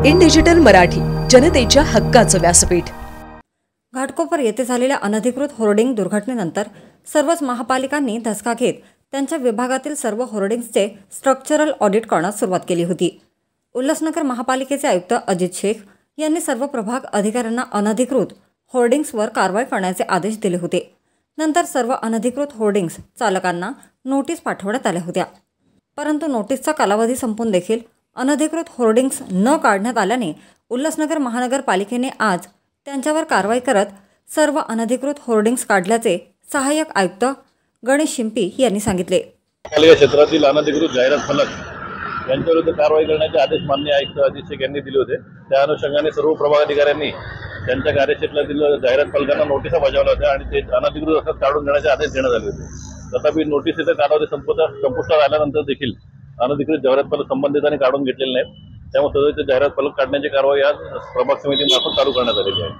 In digital Marathi, जनतेच्या हक्काचं व्यासपीठ। घाटकोपर येथे झालेल्या अनधिकृत होर्डिंग दुर्घटनेनंतर सर्वच महापालिकांनी धसका घेत त्यांच्या विभागातील सर्व होर्डिंग्सचे स्ट्रक्चरल ऑडिट करण्यास सुरुवात केली होती। उल्हासनगर महापालिकेचे आयुक्त अजित शेख यांनी सर्व प्रभाग अधिकाऱ्यांना अनधिकृत होर्डिंग्सवर कारवाई करण्याचे आदेश दिले होते। नंतर सर्व अनधिकृत होर्डिंग्स चालकांना नोटीस पाठवण्यात आल्या होत्या, परंतु नोटीसचा कालावधी संपून देखील अनधिकृत होर्डिंग्स न काढण्यात आल्याने उल्हासनगर महानगरपालिकेने आज त्यांच्यावर कारवाई करत सर्व अनधिकृत होर्डिंग्स काढल्याचे सहाय्यक आयुक्त गणेश शिंपी यांनी सांगितले। पालिका क्षेत्रातील अनधिकृत जाहिरात फलक यांच्याविरुद्ध कारवाई करण्याचे आदेश माननीय आयुक्त अजित शेख यांनी दिले होते। त्या अनुषंगाने सर्व प्रभाग अधिकाऱ्यांनी त्यांच्या कार्यक्षेत्रातील जाहिरात फलकांना नोटिसा बजावल्या होत्या आणि ते अनधिकृत असतात काढून देण्याचे आदेश देण्यात आले होते। तथापि नोटीसीचा कालावधी संपुष्टात आल्यानंतर देखील अनधिकृत जाहिरात फलक संबंधितांनी काढून घेतलेले नाहीत। त्यामुळे सदरचे जाहिरात फलक काढण्याची कारवाई आज प्रभाग समितीमार्फत चालू करण्यात आलेली आहे।